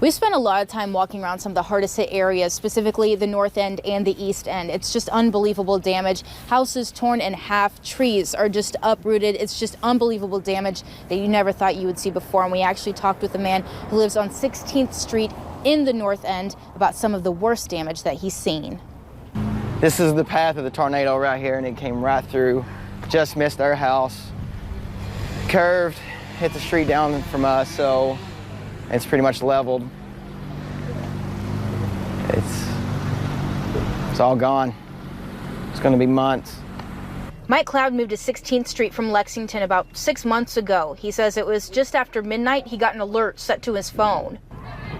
We spent a lot of time walking around some of the hardest hit areas, specifically the north end and the east end. It's just unbelievable damage. Houses torn in half, trees are just uprooted. It's just unbelievable damage that you never thought you would see before. And we actually talked with a man who lives on 16th Street in the north end about some of the worst damage that he's seen. This is the path of the tornado right here, and it came right through, just missed our house, curved, hit the street down from us, so it's pretty much leveled. It's all gone. It's going to be months. Mike Cloud moved to 16th Street from Lexington about 6 months ago. He says it was just after midnight he got an alert set to his phone.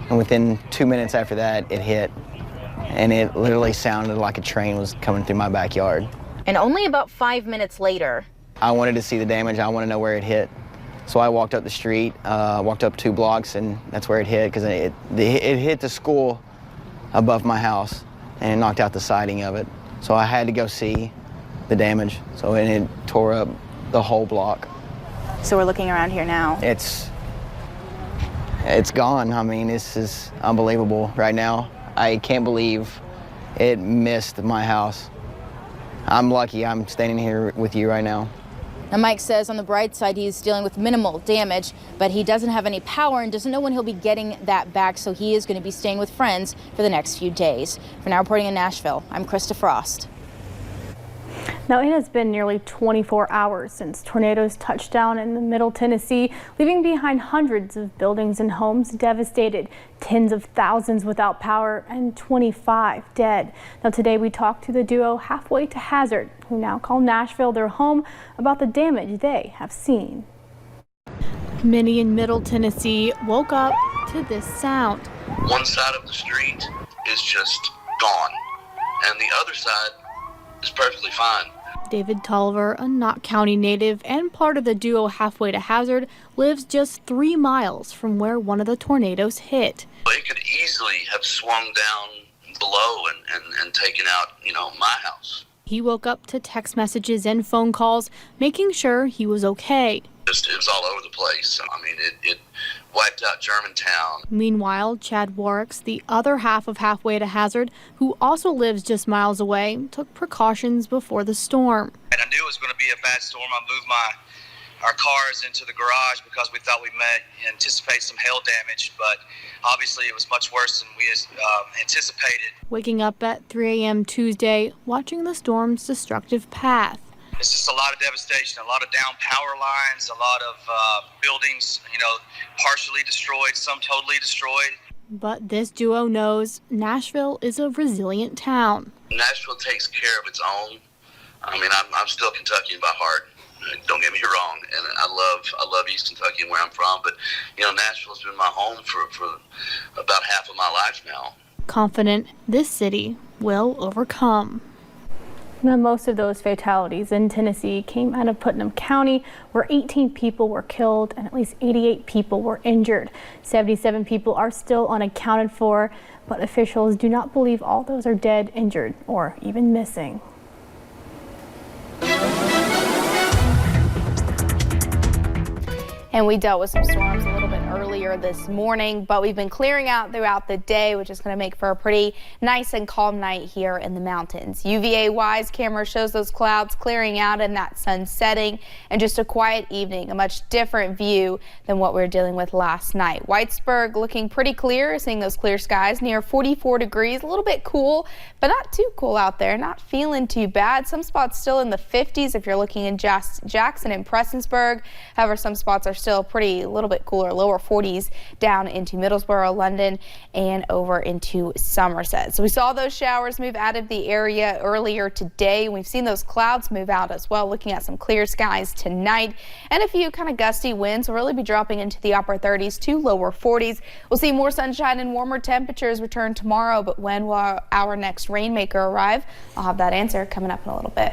And within 2 minutes after that, it hit, and it literally sounded like a train was coming through my backyard. And only about 5 minutes later, I wanted to see the damage. I want to know where it hit. So I walked up the street, walked up 2 blocks, and that's where it hit, because it hit the school above my house, and it knocked out the siding of it. So I had to go see the damage. So it tore up the whole block. So we're looking around here now. It's gone. I mean, this is unbelievable right now. I can't believe it missed my house. I'm lucky I'm standing here with you right now. Now, Mike says on the bright side, he's dealing with minimal damage, but he doesn't have any power and doesn't know when he'll be getting that back, so he is going to be staying with friends for the next few days. For now, reporting in Nashville, I'm Krista Frost. Now, it has been nearly 24 hours since tornadoes touched down in the Middle Tennessee, leaving behind hundreds of buildings and homes devastated, tens of thousands without power, and 25 dead. Now, today we talked to the duo Halfway to Hazard, who now call Nashville their home, about the damage they have seen. Many in Middle Tennessee woke up to this sound. One side of the street is just gone, and the other side is perfectly fine. David Tolliver, a Knott County native and part of the duo Halfway to Hazard, lives just 3 miles from where one of the tornadoes hit. It could easily have swung down below and taken out, my house. He woke up to text messages and phone calls, making sure he was okay. It was all over the place. I mean, it wiped out Germantown. Meanwhile, Chad Warricks, the other half of Halfway to Hazard, who also lives just miles away, took precautions before the storm. And I knew it was going to be a bad storm. I moved our cars into the garage because we thought we may anticipate some hail damage, but obviously it was much worse than we anticipated. Waking up at 3 a.m. Tuesday, watching the storm's destructive path. It's just a lot of devastation, a lot of down power lines, a lot of buildings, partially destroyed, some totally destroyed. But this duo knows Nashville is a resilient town. Nashville takes care of its own. I mean, I'm still Kentuckian by heart. Don't get me wrong, and I love East Kentucky and where I'm from, but Nashville's been my home for about half of my life now. Confident this city will overcome. Now, most of those fatalities in Tennessee came out of Putnam County, where 18 people were killed and at least 88 people were injured. 77 people are still unaccounted for, but officials do not believe all those are dead, injured, or even missing. And we dealt with some storms a little bit earlier this morning, but we've been clearing out throughout the day, which is going to make for a pretty nice and calm night here in the mountains. UVA-wise camera shows those clouds clearing out and that sun setting, and just a quiet evening, a much different view than what we were dealing with last night. Whitesburg looking pretty clear, seeing those clear skies near 44 degrees, a little bit cool, but not too cool out there, not feeling too bad. Some spots still in the 50s if you're looking in Jackson and Prestonsburg. However, some spots are still pretty, a little bit cooler, lower 40s down into Middlesboro, London, and over into Somerset. So we saw those showers move out of the area earlier today. We've seen those clouds move out as well, looking at some clear skies tonight, and a few kind of gusty winds will really be dropping into the upper 30s to lower 40s. We'll see more sunshine and warmer temperatures return tomorrow, but when will our next rainmaker arrive? I'll have that answer coming up in a little bit.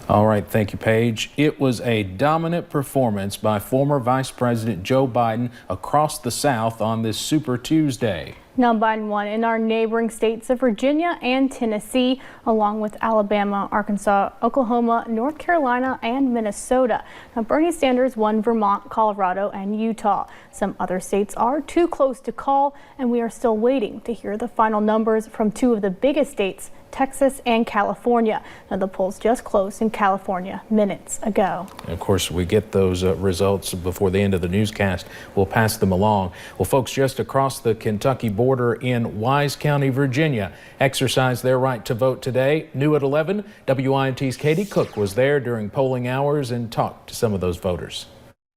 All right, thank you, Paige. It was a dominant performance by former Vice President Joe Biden across the South on this Super Tuesday. Now Biden won in our neighboring states of Virginia and Tennessee, along with Alabama, Arkansas, Oklahoma, North Carolina, and Minnesota. Now Bernie Sanders won Vermont, Colorado, and Utah. Some other states are too close to call, and we are still waiting to hear the final numbers from two of the biggest states, Texas and California. Now the polls just closed in California minutes ago. And of course, we get those results before the end of the newscast. We'll pass them along. Well, folks just across the Kentucky border in Wise County, Virginia, exercised their right to vote today. New at 11, WIMT's Katie Cook was there during polling hours and talked to some of those voters.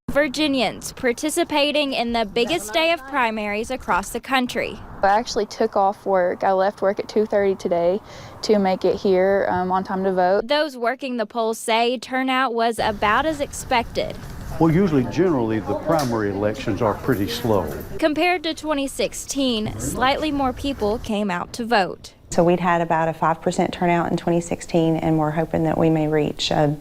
Virginians participating in the biggest day of primaries across the country. I actually took off work. I left work at 2:30 today to make it here on time to vote. Those working the polls say turnout was about as expected. Well, generally, the primary elections are pretty slow. Compared to 2016, slightly more people came out to vote. So we'd had about a 5% turnout in 2016, and we're hoping that we may reach a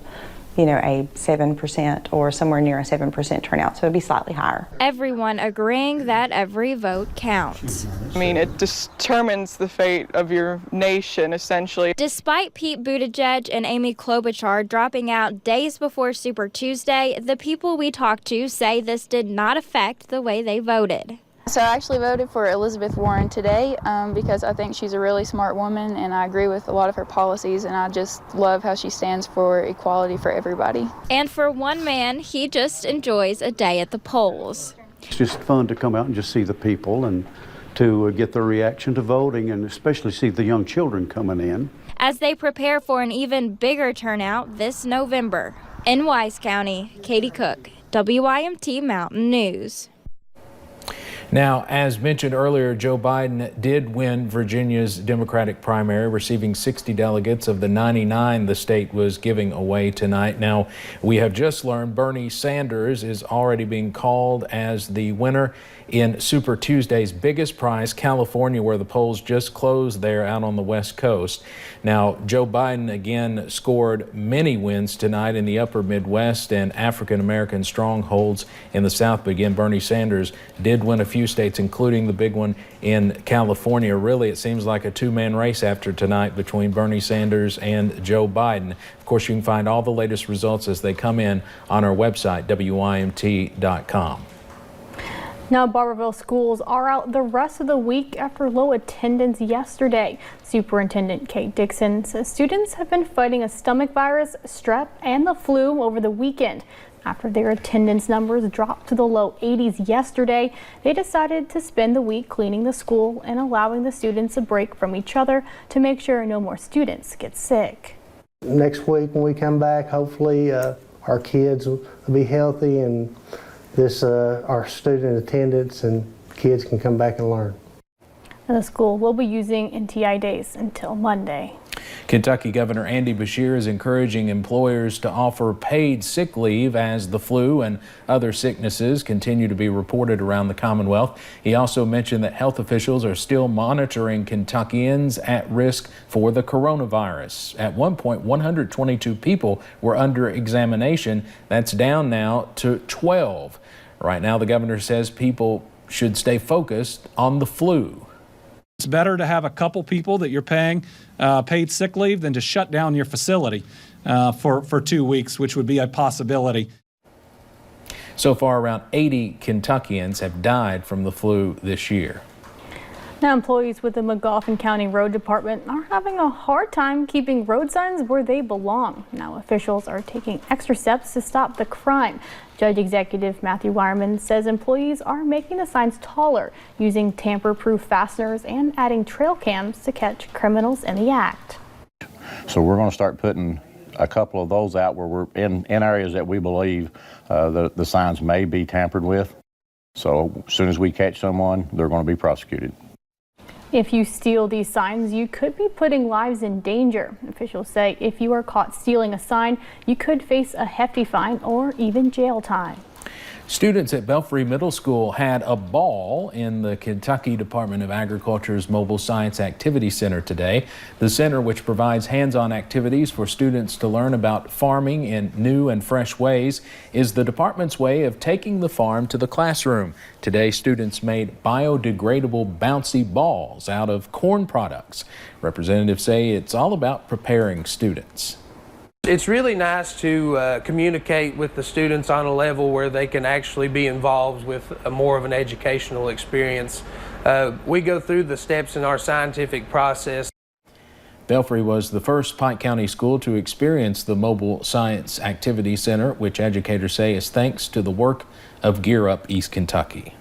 7% or somewhere near a 7% turnout, so it'd be slightly higher. Everyone agreeing that every vote counts. I mean, it determines the fate of your nation, essentially. Despite Pete Buttigieg and Amy Klobuchar dropping out days before Super Tuesday, the people we talked to say this did not affect the way they voted. So I actually voted for Elizabeth Warren today because I think she's a really smart woman and I agree with a lot of her policies, and I just love how she stands for equality for everybody. And for one man, he just enjoys a day at the polls. It's just fun to come out and just see the people and to get their reaction to voting, and especially see the young children coming in. As they prepare for an even bigger turnout this November. In Wise County, Katie Cook, WIMT Mountain News. Now, as mentioned earlier, Joe Biden did win Virginia's Democratic primary, receiving 60 delegates of the 99 the state was giving away tonight. Now, we have just learned Bernie Sanders is already being called as the winner in Super Tuesday's biggest prize, California, where the polls just closed there out on the West Coast. Now, Joe Biden again scored many wins tonight in the upper Midwest and African-American strongholds in the South. But again, Bernie Sanders did win a few states, including the big one in California. Really, it seems like a two-man race after tonight between Bernie Sanders and Joe Biden. Of course, you can find all the latest results as they come in on our website, WIMT.com. Now, Barberville schools are out the rest of the week after low attendance yesterday. Superintendent Kate Dixon says students have been fighting a stomach virus, strep, and the flu over the weekend. After their attendance numbers dropped to the low 80s yesterday, they decided to spend the week cleaning the school and allowing the students a break from each other to make sure no more students get sick. Next week when we come back, hopefully our kids will be healthy and our student attendance and kids can come back and learn. And the school will be using NTI days until Monday. Kentucky Governor Andy Beshear is encouraging employers to offer paid sick leave as the flu and other sicknesses continue to be reported around the Commonwealth. He also mentioned that health officials are still monitoring Kentuckians at risk for the coronavirus. At one point, 122 people were under examination. That's down now to 12. Right now, the governor says people should stay focused on the flu. It's better to have a couple people that you're paying paid sick leave than to shut down your facility for 2 weeks, which would be a possibility. So far, around 80 Kentuckians have died from the flu this year. Now, employees with the McGoffin County Road Department are having a hard time keeping road signs where they belong. Now, officials are taking extra steps to stop the crime. Judge Executive Matthew Wireman says employees are making the signs taller, using tamper-proof fasteners and adding trail cams to catch criminals in the act. So we're going to start putting a couple of those out where we're in areas that we believe the signs may be tampered with. So as soon as we catch someone, they're going to be prosecuted. If you steal these signs, you could be putting lives in danger. Officials say if you are caught stealing a sign, you could face a hefty fine or even jail time. Students at Belfry Middle School had a ball in the Kentucky Department of Agriculture's Mobile Science Activity Center today. The center, which provides hands-on activities for students to learn about farming in new and fresh ways, is the department's way of taking the farm to the classroom. Today, students made biodegradable bouncy balls out of corn products. Representatives say it's all about preparing students. It's really nice to communicate with the students on a level where they can actually be involved with more of an educational experience. We go through the steps in our scientific process. Belfry was the first Pike County school to experience the Mobile Science Activity Center, which educators say is thanks to the work of Gear Up East Kentucky.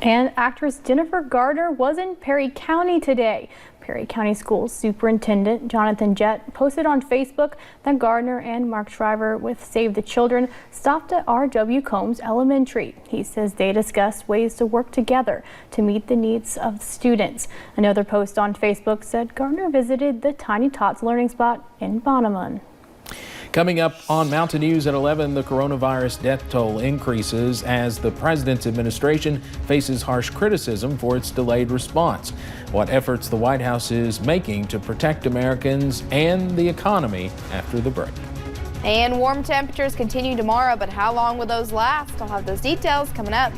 And actress Jennifer Gardner was in Perry County today. Perry County Schools Superintendent Jonathan Jett posted on Facebook that Gardner and Mark Shriver with Save the Children stopped at R.W. Combs Elementary. He says they discussed ways to work together to meet the needs of students. Another post on Facebook said Gardner visited the Tiny Tots Learning Spot in Bonneman. Coming up on Mountain News at 11, the coronavirus death toll increases as the president's administration faces harsh criticism for its delayed response. What efforts the White House is making to protect Americans and the economy after the break. And warm temperatures continue tomorrow, but how long will those last? I'll have those details coming up.